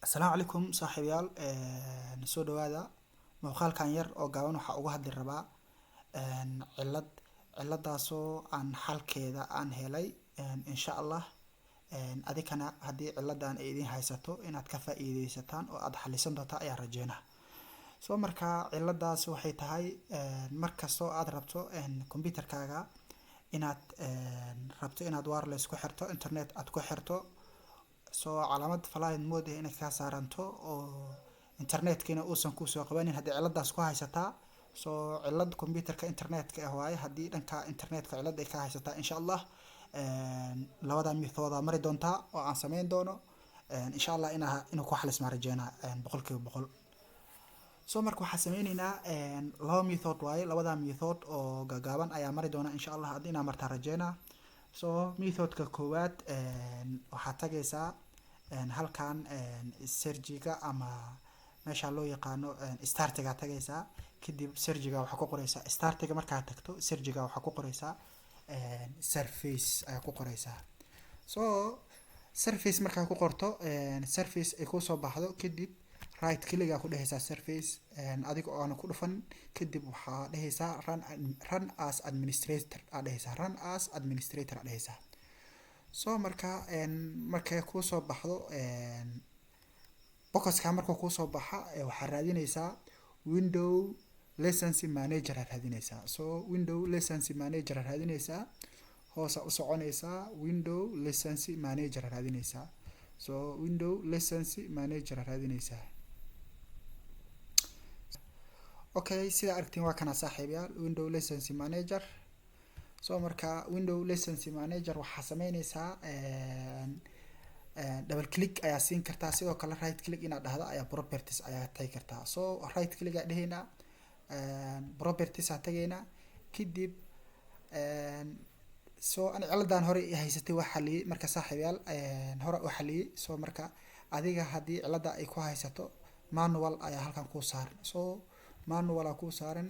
السلام عليكم صاحبيال soo dhawaada muuqaalkan yar oo gaaban waxa uga hadli rabaa ciladaasoo aan xalkeeda aan helay insha Allah adikana haddii ciladan ay idin haysato inaad ka faa'iideysataan oo aad xalisan doontaa ayaan rajeynaa soo marka ciladaas waxay tahay markastoo aad rabto computerkaaga inaad wireless ku xirto internet aad ku xirto soo calaamad flight mode inaad ka saaranto oo internetkina uusan ku soo qabanin haddii ciladaas ku haysataa soo cilad computerka internetka ah waaye haddii dhanka internetka cilad ay ka haysataa insha Allah labada method mari doontaa oo aan sameyn doono insha Allah inuu ku xalisma rajeynaa 100% soo marka waxaan sameynaynaa laba method waaye labada method oo gaaban ayaa mari doona insha Allah haddii inaan martaa rajeynaa soo methodka koowaad waxaad tagaysaa halkan searchiga ama meesha loo yaqaano startiga tagaysaa kadib searchiga waxa ku qoraysaa startiga markaad tagto searchiga waxa ku qoraysaa surface ayaa ku qoraysaa soo surface markaa ku qorto surface ay ku soo baxdo kadib right click ku dhehaysaa surface adiga oo aan ku dhufan kadib waxa dhehaysaa run as administrator run as administrator dhehaysaa soo markay ku soo baxdo boxka markuu ku soo baxa waxa raadinaysaa window license manager raadinaysaa soo window license manager raadinaysaa hoos u soconaysaa window license manager raadinaysaa soo window license manager raadinaysaa okay sida aragtiin waa kana saaxiibayaal window license manager soo marka window license manager waxa sameynaysaa double click ayaa siin kartaa sidoo kale right click inaad dhahdo ayaa properties ayaa tagi kartaa soo right click aad dhahayna properties aad tagayna kadib soo aan ciladan hore haysatay waxa xaliyay marka saaxiibayaal hore u xaliyay soo marka adiga haddii cilada ay ku haysato manual ayaa halkan ku saaran soo manual ku saaran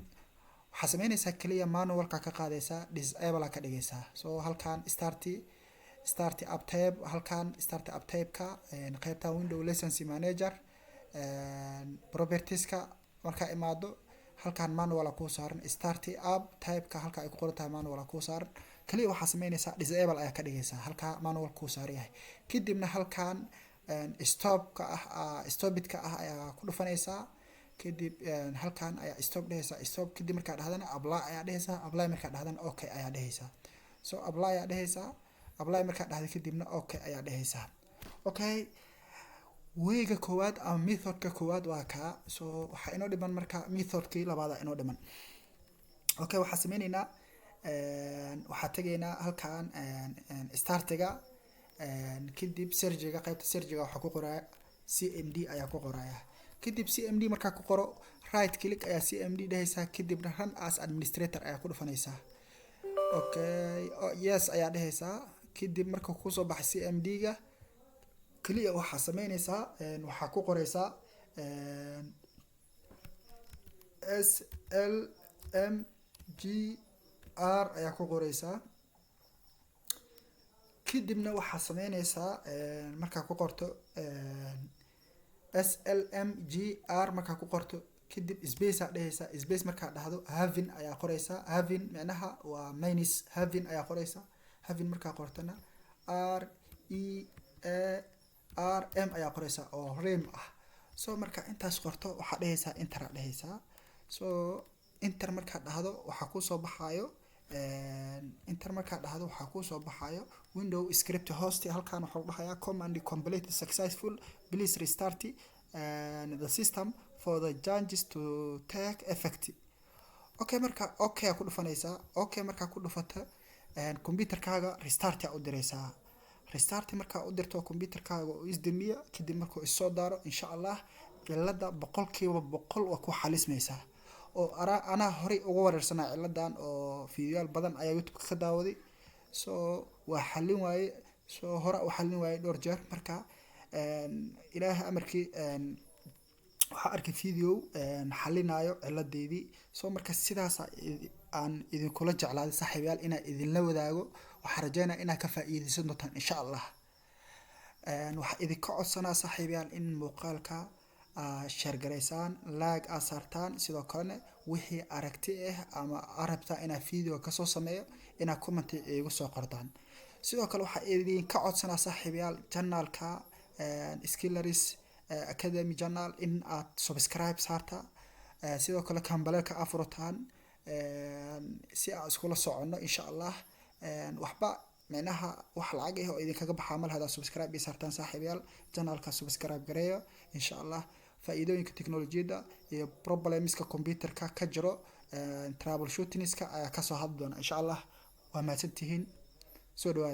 waxa sameynaysaa kaliya manualka ka qaadaysaa disable ka dhigaysaa soo halkan start up tab halkan start up tab-ka qaybta window license manager properties ka marka imaado halkan manual ku saaran start up tab-ka halka ay ku qoran tahay manual ku saaran kaliya waxa sameynaysaa disable ayaa ka dhigaysaa halka manual ku saaran kadibna halkan stop-ka stop-ka ayaa ku dhufanaysaa kadib halkan ayaa stop dhehaysaa stop kadib markaa dhahdana apply ayaa dhehaysaa apply markaa dhahdana okay ayaa dhehaysaa soo apply ayaa dhehaysaa apply markaa dhahda kadibna okay ayaa dhehaysaa okay wayga koowaad ama methodka koowaad waa ka soo waxa inoo dhiman marka methodkii labaad inoo dhiman okay waxa sameynaynaa waxa tagaynaa halkan startiga kadib searchiga qaybta searchiga waxa ku qoraya cmd ayaa ku qoraya kadib cmd markaa ku qoro right click ayaa cmd dhehaysaa kadibna run as administrator ayaa ku dhufanaysaa okay yes ayaa dhehaysaa kadib marka ku soo baxay cmd ga kaliya waxa sameynaysaa waxa ku qoraysaa slmgr ayaa ku qoraysaa kadibna waxa sameynaysaa marka ku qorto slmgr marka ku qorto kadib space aad dhehaysaa space marka dhahdo having ayaa qoraysaa having macnaha waa minus having ayaa qoraysaa having marka qortana rem ayaa qoraysaa oo rem ah soo marka intaas qorto waxa dhehaysaa enter aad dhehaysaa soo enter marka dhahdo waxa ku soo baxayo enter marka dhahdo waxa ku soo baxayo window script host halkan waxa uu dhahayaa command complete successful please restart the system for the changes to take effect okay marka okay ku dhufanaysaa okay marka ku dhufata computerkaaga restart ayaa u diraysaa restart marka u dirto computerkaaga oo isdamiya kadib markuu isoo daaro insha Allah cilada 100% waa ku xalismaysaa oo ana hore ugu wareersanaa ciladan oo fiidiyool badan ayaa YouTube ka daawaday soo waa xalin waaye soo hore u xalin waaye dhowr jeer marka ilaahay amarkii waxa arkay video xalinayo ciladeedii soo marka sidaas aan idin kula jeclaaday saaxiibayaal inaan idin la wadaago waxa rajeynaa inaan ka faa'iideysan doontaan insha Allah waxaa idinka codsanaa saaxiibayaal in muuqaalka share gareysaan, like aad saartaan, sidoo kalena wixii aragti ah ama arabta inaa video kasoo sameeyo inaa comment igu soo qortaan. sidoo kale waxaa idinka codsanaa saaxiibayaal channelka Skillers Academy channel in aad subscribe saarta, sidoo kale kambalelka afurtaan si aan iskula soconno insha Allah. waxba micnaha wax lacag ah oo idinkaga baxaa mal hada subscribe i saartaan saaxiibayaal, channelka subscribe gareeyo insha Allah. faa'iidooyinka tiknoolajiyada iyo problemska computerka ka jiro troubleshootingska ayaa kasoo hadli doona insha Allah. waa mahadsantihiin, soo dhawaada.